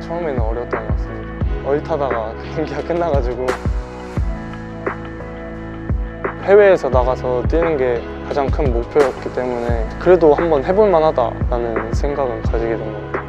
처음에는 어려웠던 것 같습니다. 얼타다가 경기가 끝나가지고 해외에서 나가서 뛰는 게 가장 큰 목표였기 때문에 그래도 한번 해볼 만하다라는 생각을 가지게 된 것 같아요.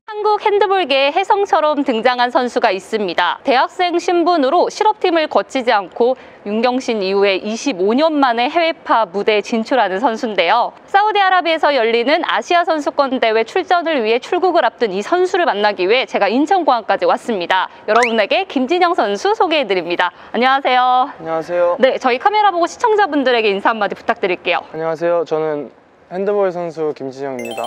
한국 핸드볼계의 혜성처럼 등장한 선수가 있습니다. 대학생 신분으로 실업팀을 거치지 않고 윤경신 이후에 25년 만에 해외파 무대에 진출하는 선수인데요. 사우디아라비아에서 열리는 아시아 선수권 대회 출전을 위해 출국을 앞둔 이 선수를 만나기 위해 제가 인천공항까지 왔습니다. 여러분에게 김진영 선수 소개해드립니다. 안녕하세요. 안녕하세요. 네, 저희 카메라 보고 시청자분들에게 인사 한마디 부탁드릴게요. 안녕하세요. 저는 핸드볼 선수 김진영입니다.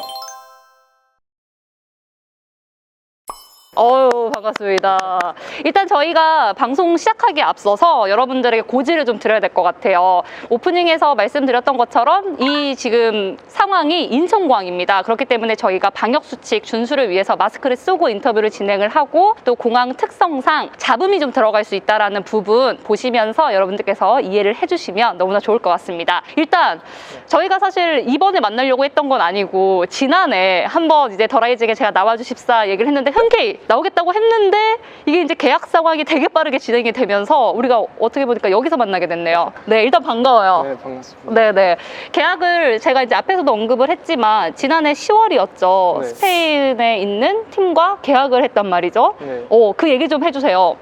반갑습니다. 일단 저희가 방송 시작하기에 앞서서 여러분들에게 고지를 좀 드려야 될 것 같아요. 오프닝에서 말씀드렸던 것처럼 이 지금 상황이 인천공항입니다. 그렇기 때문에 저희가 방역수칙 준수를 위해서 마스크를 쓰고 인터뷰를 진행을 하고 또 공항 특성상 잡음이 좀 들어갈 수 있다는 부분 보시면서 여러분들께서 이해를 해주시면 너무나 좋을 것 같습니다. 일단 저희가 사실 이번에 만나려고 했던 건 아니고 지난해 한번 이제 더라이즈에 제가 나와주십사 얘기를 했는데 흔쾌히 나오겠다고 했는데 이게 이제 계약 상황이 되게 빠르게 진행이 되면서 우리가 어떻게 보니까 여기서 만나게 됐네요. 네, 일단 반가워요. 네, 반갑습니다. 네네. 계약을 제가 이제 앞에서도 언급을 했지만 지난해 10월이었죠. 네. 스페인에 있는 팀과 계약을 했단 말이죠. 네. 그 얘기 좀 해주세요.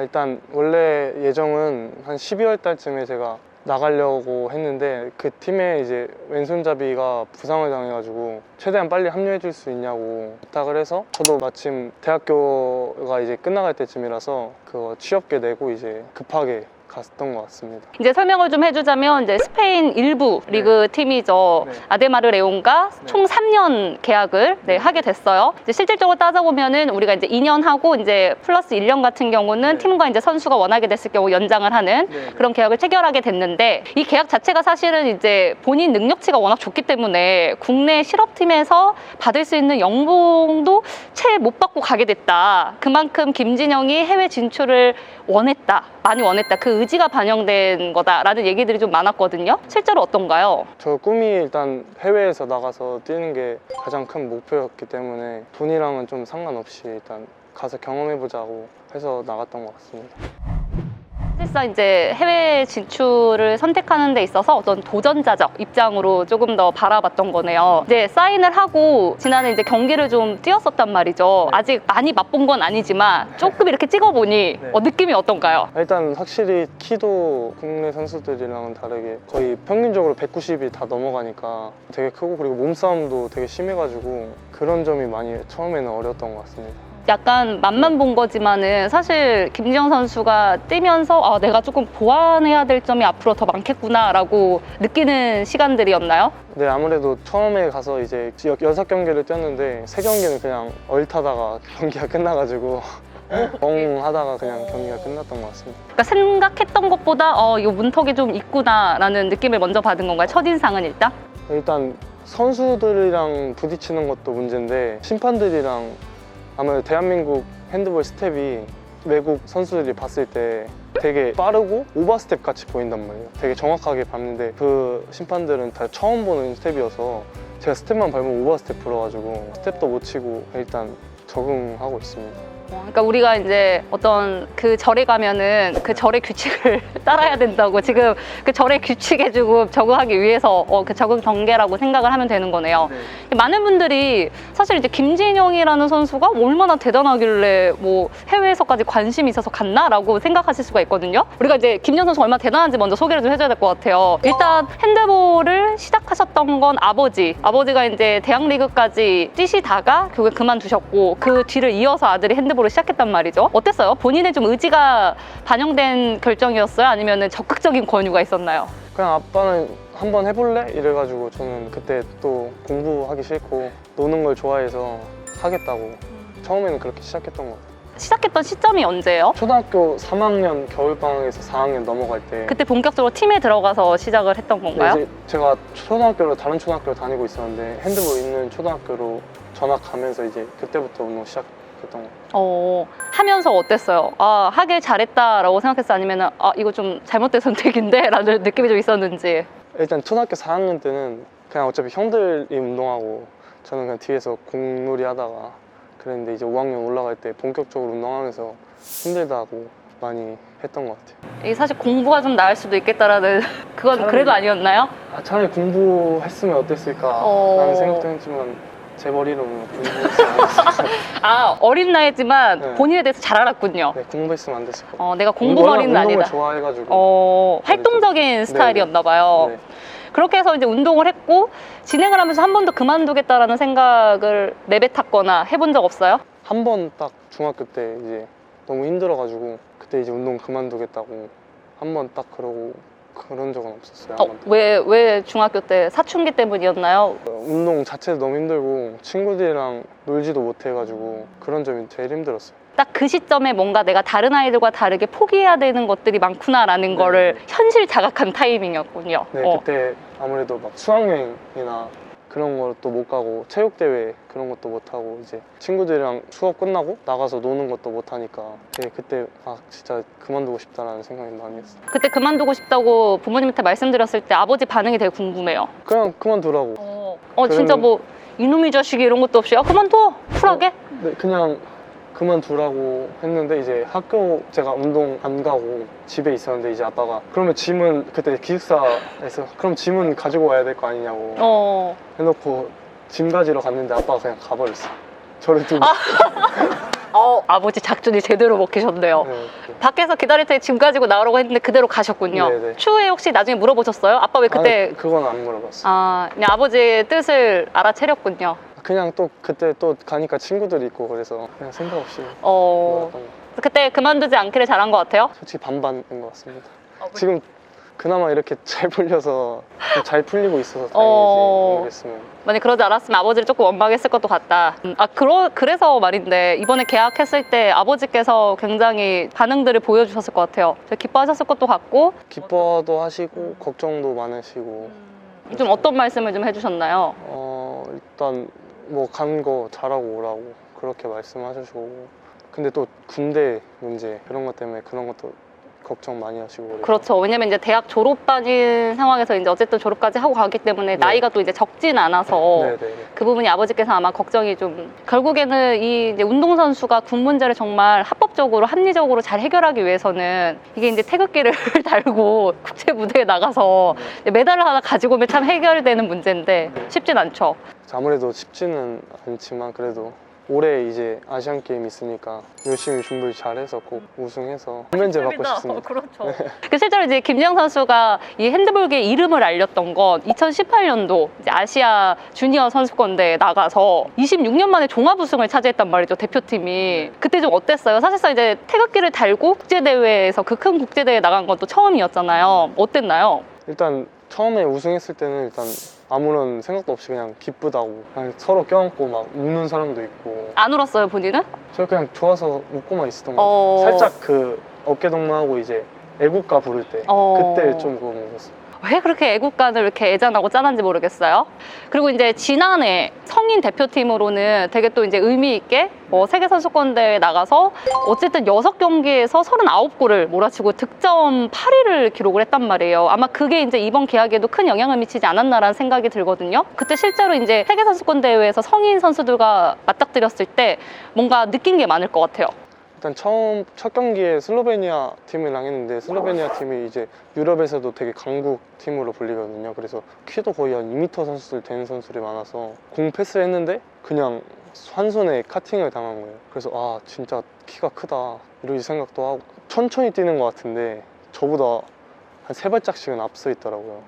일단 원래 예정은 한 12월 달쯤에 제가 나가려고 했는데 그 팀에 이제 왼손잡이가 부상을 당해가지고 최대한 빨리 합류해 줄 수 있냐고 부탁을 해서 저도 마침 대학교가 이제 끝나갈 때쯤이라서 그거 취업계 내고 이제 급하게 갔던 것 같습니다. 이제 설명을 좀 해주자면 이제 스페인 일부 리그 팀이죠. 네. 아데마르 레온과 총 3년 계약을 하게 됐어요. 이제 실질적으로 따져보면은 우리가 이제 2년 하고 이제 플러스 1년 같은 경우는 팀과 이제 선수가 원하게 됐을 경우 연장을 하는 그런 계약을 체결하게 됐는데 이 계약 자체가 사실은 이제 본인 능력치가 워낙 좋기 때문에 국내 실업팀에서 받을 수 있는 연봉도 채 못 받고 가게 됐다. 그만큼 김진영이 해외 진출을 원했다. 많이 원했다. 그 의지가 반영된 거다라는 얘기들이 좀 많았거든요. 실제로 어떤가요? 저 꿈이 일단 해외에서 나가서 뛰는 게 가장 큰 목표였기 때문에 돈이랑은 좀 상관없이 일단 가서 경험해보자고 해서 나갔던 것 같습니다. 사실상 이제 해외 진출을 선택하는 데 있어서 어떤 도전자적 입장으로 조금 더 바라봤던 거네요. 이제 사인을 하고 지난해 이제 경기를 좀 뛰었었단 말이죠. 아직 많이 맛본 건 아니지만 조금 이렇게 찍어보니 느낌이 어떤가요? 일단 확실히 키도 국내 선수들이랑은 다르게 거의 평균적으로 190이 다 넘어가니까 되게 크고 그리고 몸싸움도 되게 심해가지고 그런 점이 많이 처음에는 어려웠던 것 같습니다. 약간 맛만 본 거지만은 사실 김진영 선수가 뛰면서 내가 조금 보완해야 될 점이 앞으로 더 많겠구나라고 느끼는 시간들이었나요? 네, 아무래도 처음에 가서 이제 6경기를 뛰었는데 3경기는 그냥 얼타다가 경기가 끝나가지고 뻥 하다가 그냥 경기가 끝났던 것 같습니다. 그러니까 생각했던 것보다 이 문턱이 좀 있구나라는 느낌을 먼저 받은 건가요? 첫인상은 일단 선수들이랑 부딪히는 것도 문제인데 심판들이랑 아무래도 대한민국 핸드볼 스텝이 외국 선수들이 봤을 때 되게 빠르고 오버스텝 같이 보인단 말이에요. 되게 정확하게 밟는데 그 심판들은 다 처음 보는 스텝이어서 제가 스텝만 밟으면 오버스텝 불어가지고 스텝도 못 치고 일단 적응하고 있습니다. 그러니까 우리가 이제 어떤 그 절에 가면은 그 절의 규칙을 따라야 된다고 지금 그 절의 규칙에 조금 적응하기 위해서 그 적응 단계라고 생각을 하면 되는 거네요. 많은 분들이 사실 이제 김진영이라는 선수가 얼마나 대단하길래 뭐 해외에서까지 관심이 있어서 갔나라고 생각하실 수가 있거든요. 우리가 이제 김진영 선수 얼마나 대단한지 먼저 소개를 좀 해줘야 될 것 같아요. 일단 핸드볼을 시작하셨던 건 아버지가 이제 대학리그까지 뛰시다가 결국에 그만두셨고 그 뒤를 이어서 아들이 핸드볼을 시작했단 말이죠. 어땠어요? 본인의 좀 의지가 반영된 결정이었어요? 아니면 적극적인 권유가 있었나요? 그냥 아빠는 한번 해볼래? 이래가지고 저는 그때 또 공부하기 싫고 노는 걸 좋아해서 하겠다고 처음에는 그렇게 시작했던 것 같아요. 시작했던 시점이 언제예요? 초등학교 3학년 겨울방학에서 4학년 넘어갈 때 그때 본격적으로 팀에 들어가서 시작을 했던 건가요? 이제 제가 초등학교로 다른 초등학교로 다니고 있었는데 핸드볼 있는 초등학교로 전학 가면서 이제 그때부터 운동 시작한 생각했던 것 같아요. 하면서 어땠어요? 아, 하길 잘했다라고 생각했어? 아니면 아, 이거 좀 잘못된 선택인데? 라는 느낌이 좀 있었는지. 일단 초등학교 4학년 때는 그냥 어차피 형들이 운동하고 저는 그냥 뒤에서 공놀이 하다가 그랬는데 이제 5학년 올라갈 때 본격적으로 운동하면서 힘들다고 많이 했던 것 같아요. 이게 사실 공부가 좀 나을 수도 있겠다라는 그건 차라리- 그래도 아니었나요? 차라리 공부했으면 어땠을까 라는 생각도 했지만 제 머리로는 공부했으면 안 됐을 아, 어린 나이지만 네. 본인에 대해서 잘 알았군요. 네, 공부했으면 안 됐을 것 같아요. 내가 공부머리는 운동을 아니다. 좋아해가지고 활동적인 스타일이었나 봐요. 네. 그렇게 해서 이제 운동을 했고 진행을 하면서 한 번도 그만두겠다라는 생각을 내뱉었거나 해본 적 없어요? 한 번 딱 중학교 때 이제 너무 힘들어가지고 그때 이제 운동 그만두겠다고 한 번 딱 그러고 그런 적은 없었어요. 한 번도. 왜 중학교 때 사춘기 때문이었나요? 운동 자체도 너무 힘들고 친구들이랑 놀지도 못해가지고 그런 점이 제일 힘들었어요. 딱 그 시점에 뭔가 내가 다른 아이들과 다르게 포기해야 되는 것들이 많구나라는 거를 현실 자각한 타이밍이었군요. 네, 그때 아무래도 막 수학여행이나 그런 것도 못 가고 체육대회 그런 것도 못 하고 이제 친구들이랑 수업 끝나고 나가서 노는 것도 못 하니까 그때 진짜 그만두고 싶다라는 생각이 많이 했어요. 그때 그만두고 싶다고 부모님한테 말씀드렸을 때 아버지 반응이 되게 궁금해요. 그냥 그만두라고. 진짜 뭐 이놈의 자식이 이런 것도 없이 그만둬 쿨하게? 네, 그냥 그만두라고 했는데 이제 학교 제가 운동 안 가고 집에 있었는데 이제 아빠가 그러면 짐은 그때 기숙사에서 그럼 짐은 가지고 와야 될 거 아니냐고 해놓고 짐 가지러 갔는데 아빠가 그냥 가버렸어요. 저를 두고. 아버지 작전이 제대로 먹히셨네요. 네, 밖에서 기다릴 때 짐 가지고 나오라고 했는데 그대로 가셨군요. 네네. 추후에 혹시 나중에 물어보셨어요? 아빠 왜 그때 아니, 그건 안 물어봤어요. 그냥 아버지의 뜻을 알아채렸군요. 그냥 또 그때 또 가니까 친구들이 있고 그래서 그냥 생각 없이 놀았던 것 같아요. 그때 그만두지 않기를 잘한 것 같아요. 솔직히 반반인 것 같습니다. 지금 그나마 이렇게 잘 풀려서 잘 풀리고 있어서 다행이지 모르겠으면. 만약 그러지 않았으면 아버지를 조금 원망했을 것도 같다. 그래서 말인데 이번에 계약했을 때 아버지께서 굉장히 반응들을 보여주셨을 것 같아요. 기뻐하셨을 것도 같고. 기뻐도 하시고 걱정도 많으시고. 좀 어떤 말씀을 좀 해주셨나요? 일단 뭐 간 거 잘하고 오라고 그렇게 말씀하시고, 근데 또 군대 문제 그런 것 때문에 그런 것도 걱정 많이 하시고 그래서. 그렇죠. 왜냐면 이제 대학 졸업반인 상황에서 이제 어쨌든 졸업까지 하고 가기 때문에 나이가 또 이제 적진 않아서 그 부분이 아버지께서 아마 걱정이 좀. 결국에는 이 이제 운동선수가 군 문제를 정말 합법적으로 합리적으로 잘 해결하기 위해서는 이게 이제 태극기를 달고 국제 무대에 나가서 메달을 하나 가지고 오면 참 해결되는 문제인데 쉽진 않죠. 아무래도 쉽지는 않지만 그래도 올해 이제 아시안 게임 있으니까 열심히 준비 잘해서 꼭 우승해서 금면제 받고 싶습니다. 그렇죠. 실제로 이제 김지영 선수가 이 핸드볼계 이름을 알렸던 건 2018년도 이제 아시아 주니어 선수권대회에 나가서 26년 만에 종합 우승을 차지했단 말이죠, 대표팀이. 그때 좀 어땠어요? 사실상 이제 태극기를 달고 국제대회에서 그 큰 국제대회에 나간 건 또 처음이었잖아요. 어땠나요? 일단 처음에 우승했을 때는 일단 아무런 생각도 없이 그냥 기쁘다고 그냥 서로 껴안고 막 우는 사람도 있고. 안 울었어요, 본인은? 저 그냥 좋아서 웃고만 있었던 것 같아요. 살짝 그 어깨 동무하고 이제 애국가 부를 때 그때 좀 그거 먹었어요. 왜 그렇게 애국가를 이렇게 애잔하고 짠한지 모르겠어요. 그리고 이제 지난해 성인 대표팀으로는 되게 또 이제 의미 있게 세계선수권대회에 나가서 어쨌든 6경기에서 39골을 몰아치고 득점 8위를 기록을 했단 말이에요. 아마 그게 이제 이번 계약에도 큰 영향을 미치지 않았나라는 생각이 들거든요. 그때 실제로 이제 세계선수권대회에서 성인 선수들과 맞닥뜨렸을 때 뭔가 느낀 게 많을 것 같아요. 일단 첫 경기에 슬로베니아 팀이랑 했는데 슬로베니아 팀이 이제 유럽에서도 되게 강국 팀으로 불리거든요. 그래서 키도 거의 한 2m 선수들 되는 선수들이 많아서 공 패스했는데 그냥 한 손에 카팅을 당한 거예요. 그래서 아 진짜 키가 크다 이런 생각도 하고, 천천히 뛰는 것 같은데 저보다 한 3발짝씩은 앞서 있더라고요.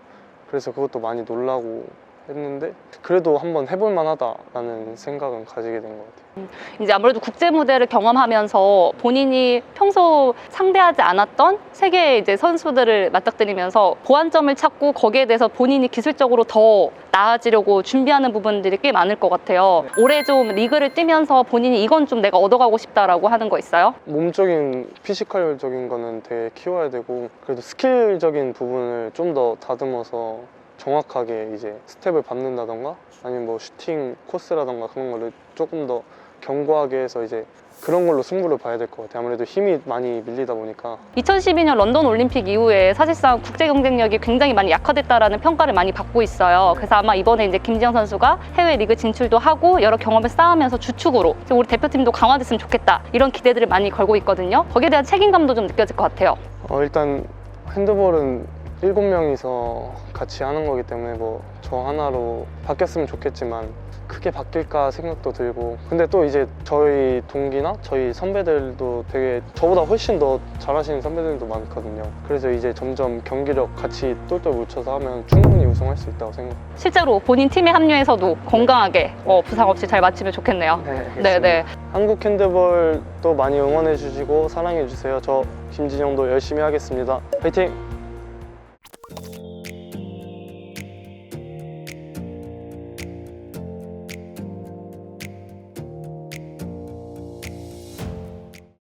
그래서 그것도 많이 놀라고 했는데 그래도 한번 해볼 만하다라는 생각은 가지게 된 것 같아요. 이제 아무래도 국제 무대를 경험하면서 본인이 평소 상대하지 않았던 세계의 이제 선수들을 맞닥뜨리면서 보완점을 찾고 거기에 대해서 본인이 기술적으로 더 나아지려고 준비하는 부분들이 꽤 많을 것 같아요. 올해 좀 리그를 뛰면서 본인이 이건 좀 내가 얻어가고 싶다라고 하는 거 있어요? 몸적인 피지컬적인 거는 되게 키워야 되고, 그래도 스킬적인 부분을 좀 더 다듬어서 정확하게 이제 스텝을 밟는다던가 아니면 뭐 슈팅 코스라던가 그런 거를 조금 더 견고하게 해서 이제 그런 걸로 승부를 봐야 될 것 같아요. 아무래도 힘이 많이 밀리다 보니까. 2012년 런던 올림픽 이후에 사실상 국제 경쟁력이 굉장히 많이 약화됐다라는 평가를 많이 받고 있어요. 그래서 아마 이번에 이제 김지영 선수가 해외 리그 진출도 하고 여러 경험을 쌓으면서 주축으로 우리 대표팀도 강화됐으면 좋겠다 이런 기대들을 많이 걸고 있거든요. 거기에 대한 책임감도 좀 느껴질 것 같아요. 일단 핸드볼은 7명이서 같이 하는 거기 때문에 뭐 저 하나로 바뀌었으면 좋겠지만 크게 바뀔까 생각도 들고, 근데 또 이제 저희 동기나 저희 선배들도 되게 저보다 훨씬 더 잘하시는 선배들도 많거든요. 그래서 이제 점점 경기력 같이 똘똘 뭉쳐서 하면 충분히 우승할 수 있다고 생각해요. 실제로 본인 팀에 합류해서도 건강하게 부상 없이 잘 마치면 좋겠네요. 네, 알겠습니다. 네네. 한국 핸드볼도 많이 응원해 주시고 사랑해 주세요. 저 김진영도 열심히 하겠습니다. 화이팅!